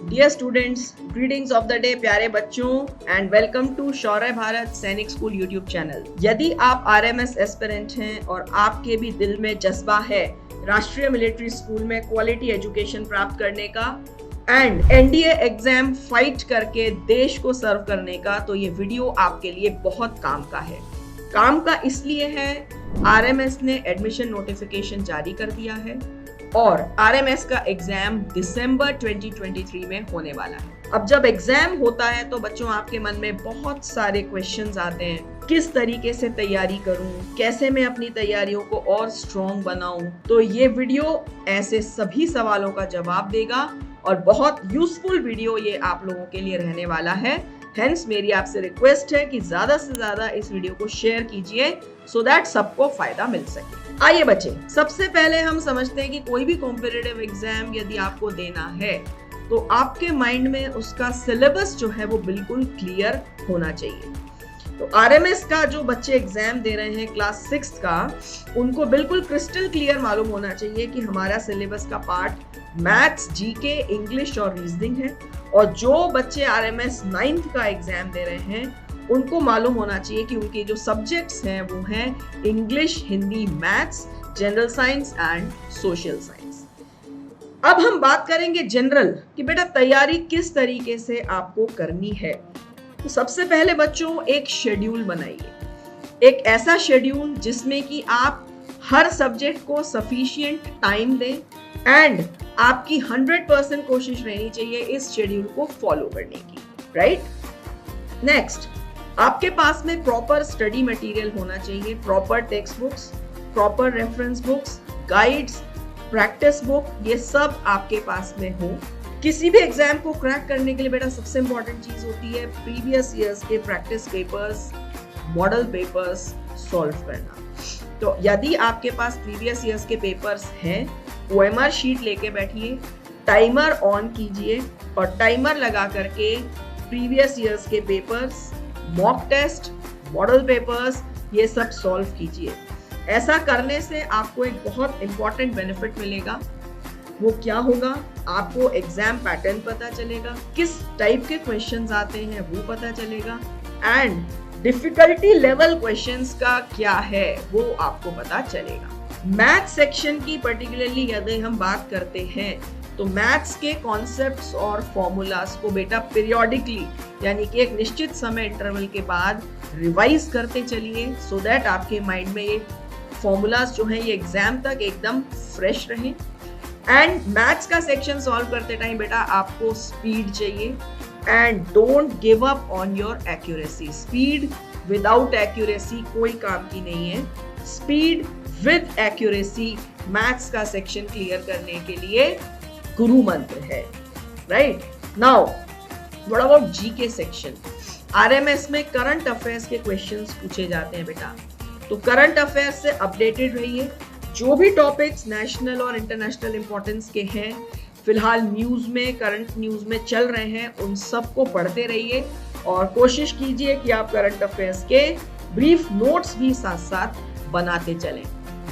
Dear students, greetings of the day प्यारे बच्चों and welcome to Shaurya Bharat Sainik school YouTube channel. यदि आप आरएमएस एस्पिरेंट हैं और आपके भी दिल में जज्बा है राष्ट्रीय मिलिट्री स्कूल में क्वालिटी एजुकेशन प्राप्त करने का एंड एनडीए एग्जाम फाइट करके देश को सर्व करने का, तो ये वीडियो आपके लिए बहुत काम का है। काम का इसलिए है, आरएमएस ने एडमिशन नोटिफिकेशन जारी कर दिया है और आरएमएस का एग्जाम दिसंबर 2023 में होने वाला है। अब जब एग्जाम होता है तो बच्चों आपके मन में बहुत सारे क्वेश्चंस आते हैं, किस तरीके से तैयारी करूं, कैसे मैं अपनी तैयारियों को और स्ट्रॉन्ग बनाऊं। तो ये वीडियो ऐसे सभी सवालों का जवाब देगा और बहुत यूजफुल वीडियो ये आप लोगों के लिए रहने वाला है। हेंस मेरी आपसे रिक्वेस्ट है कि ज्यादा से ज्यादा इस वीडियो को शेयर कीजिए सो दैट सबको फायदा मिल सके। आइए बच्चे, सबसे पहले हम समझते हैं कि कोई भी कॉम्पिटिटिव एग्जाम यदि आपको देना है तो आपके माइंड में उसका सिलेबस जो है वो बिल्कुल क्लियर होना चाहिए। तो आरएमएस का जो बच्चे एग्जाम दे रहे हैं क्लास 6 का, उनको बिल्कुल क्रिस्टल क्लियर मालूम होना चाहिए कि हमारा सिलेबस का पार्ट मैथ्स, जीके, इंग्लिश और रीजनिंग है। और जो बच्चे आरएमएस 9th का एग्जाम दे रहे हैं उनको मालूम होना चाहिए कि उनके जो सब्जेक्ट्स हैं वो हैं English, Hindi, maths, general science and social science. अब हम बात करेंगे जनरल कि बेटा तैयारी किस तरीके से आपको करनी है। तो सबसे पहले बच्चों एक शेड्यूल बनाइए, एक ऐसा शेड्यूल जिसमें कि आप हर सब्जेक्ट को सफिशिएंट टाइम दें एंड आपकी 100% कोशिश रहनी चाहिए इस शेड्यूल को फॉलो करने की, राइट। नेक्स्ट, आपके पास में प्रॉपर स्टडी मटेरियल होना चाहिए, proper text books, proper reference books, guides, practice book, ये सब आपके पास में हो। किसी भी एग्जाम को क्रैक करने के लिए बेटा सबसे इंपॉर्टेंट चीज होती है प्रीवियस ईयर्स के practice papers, model papers solve करना। तो यदि आपके पास प्रीवियस ईयर्स के पेपर्स हैं, ओएमआर शीट लेके बैठिए, टाइमर ऑन कीजिए और टाइमर लगा करके प्रीवियस ईयर्स के papers, mock test, model papers, ये सब सॉल्व कीजिए। ऐसा करने से आपको एक बहुत इंपॉर्टेंट बेनिफिट मिलेगा। वो क्या होगा, आपको एग्जाम पैटर्न पता चलेगा, किस टाइप के क्वेश्चंस आते हैं वो पता चलेगा एंड डिफिकल्टी लेवल क्वेश्चंस का क्या है वो आपको पता चलेगा। मैथ सेक्शन की पर्टिकुलरली यदि हम बात करते हैं तो मैथ्स के कॉन्सेप्ट्स और फॉर्मूलाज को बेटा पीरियोडिकली यानी कि एक निश्चित समय इंटरवल के बाद रिवाइज करते चलिए सो दैट आपके माइंड में ये फॉर्मूलाज जो हैं ये एग्जाम तक एकदम फ्रेश रहें। एंड मैथ्स का सेक्शन सॉल्व करते टाइम बेटा आपको स्पीड चाहिए and don't give up on your accuracy. Speed without accuracy कोई काम की नहीं है, स्पीड विद एक्यूरेसी मैथ्स का सेक्शन क्लियर करने के लिए गुरु मंत्र है, right. Now what about GK section. RMS में करंट अफेयर्स के क्वेश्चंस पूछे जाते हैं बेटा, तो करंट अफेयर्स से अपडेटेड रहिए। जो भी टॉपिक्स नेशनल और इंटरनेशनल इंपॉर्टेंस के हैं, फिलहाल न्यूज में, करंट न्यूज में चल रहे हैं, उन सबको पढ़ते रहिए और कोशिश कीजिए कि आप करंट अफेयर्स के ब्रीफ नोट्स भी साथ साथ बनाते चलें।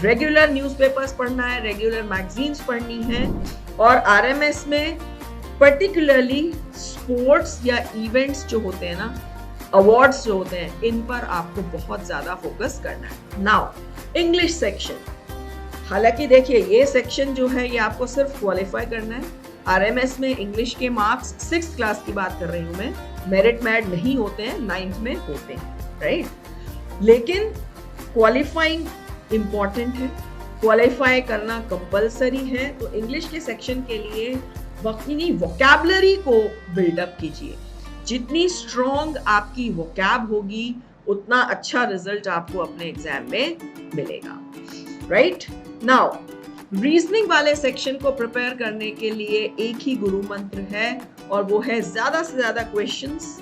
रेगुलर न्यूज़पेपर्स पढ़ना है, रेगुलर मैगजीन्स पढ़नी है और आरएमएस में पर्टिकुलरली स्पोर्ट्स या इवेंट्स जो होते हैं ना, अवार्ड्स जो होते हैं, इन पर आपको बहुत ज्यादा फोकस करना है। नाउ इंग्लिश सेक्शन, हालांकि देखिए ये सेक्शन जो है ये आपको सिर्फ क्वालिफाई करना है। आरएमएस में इंग्लिश के मार्क्स 6th क्लास की बात कर रही हूँ मैं, मेरिट मैड नहीं होते हैं, 9th में होते हैं, राइट। लेकिन क्वालिफाइंग इंपॉर्टेंट है, क्वालिफाई करना कंपलसरी है। तो इंग्लिश के सेक्शन के लिए अपनी वोकैबुलरी को बिल्डअप कीजिए। जितनी स्ट्रॉन्ग आपकी वोकैब होगी उतना अच्छा रिजल्ट आपको अपने एग्जाम में मिलेगा, राइट। नाउ रीजनिंग वाले सेक्शन को प्रिपेयर करने के लिए एक ही गुरु मंत्र है और वो है ज्यादा से ज्यादा क्वेश्चंस,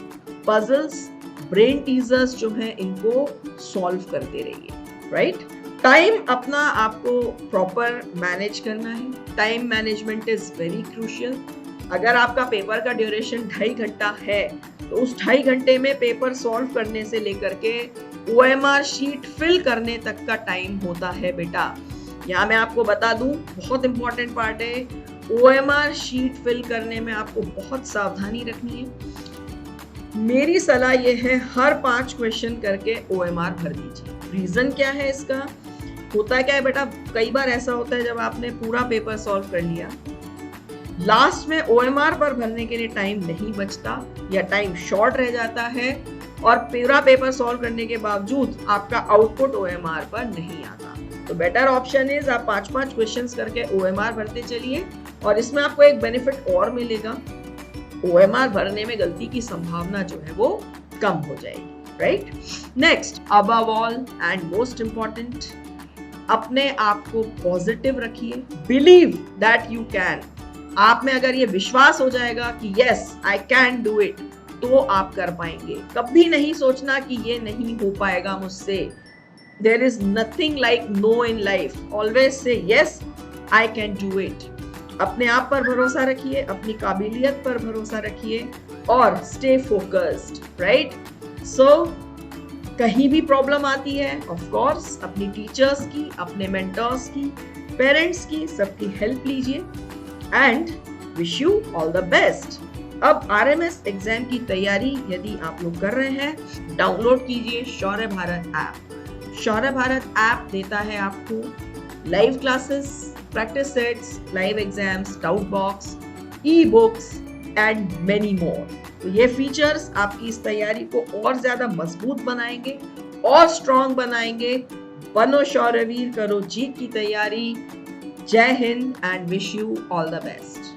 पजल्स, ब्रेन टीजर्स जो हैं इनको सॉल्व करते रहिए, राइट। टाइम अपना आपको प्रॉपर मैनेज करना है, time management is very crucial. अगर आपका पेपर का ड्यूरेशन 2.5 घंटा है तो उस 2.5 घंटे में पेपर सॉल्व करने से लेकर के ओएमआर शीट फिल करने तक का टाइम होता है बेटा। यहाँ मैं आपको बता दूं, बहुत इंपॉर्टेंट पार्ट है, OMR शीट फिल करने में आपको बहुत सावधानी रखनी है। मेरी सलाह ये है, हर 5 क्वेश्चन करके OMR भर दीजिए। रीजन क्या है इसका? होता क्या है बेटा, कई बार ऐसा होता है जब आपने पूरा पेपर सॉल्व कर लिया, लास्ट में OMR पर भरने के लिए टाइम नहीं बचता या टाइम शॉर्ट रह जाता है और पूरा पेपर सॉल्व करने के बावजूद आपका आउटपुट OMR पर नहीं आता। तो बेटर ऑप्शन इज आप 5-5 क्वेश्चंस करके OMR भरते चलिए और इसमें आपको एक बेनिफिट और मिलेगा, OMR भरने में गलती की संभावना जो है वो कम हो जाएगी, right? Next, above all and most important, अपने आप को पॉजिटिव रखिए। Believe that you can. आप में अगर ये विश्वास हो जाएगा कि yes I can do it, तो आप कर पाएंगे। कभी नहीं सोचना कि ये नहीं हो पाएगा मुझसे। There is nothing like no in life. Always से yes I can do it. अपने आप पर भरोसा रखिए, अपनी काबिलियत पर भरोसा रखिए और स्टे फोकस्ड, राइट? सो कहीं भी प्रॉब्लम आती है, ऑफ कोर्स अपनी टीचर्स की, अपने मेंटर्स की, पेरेंट्स की, सबकी हेल्प लीजिए and wish you all the best. अब RMS एग्जाम की तैयारी यदि आप लोग कर रहे हैं, डाउनलोड कीजिए शौर्य भारत ऐप। शौर्य भारत ऐप देता है आपको live classes, practice sets, live exams, doubt box, e books and many more. तो ये फीचर्स आपकी इस तैयारी को और ज्यादा मजबूत बनाएंगे और स्ट्रॉन्ग बनाएंगे। बनो शौर्यवीर, करो जीत की तैयारी। जय Hind and wish you all the best.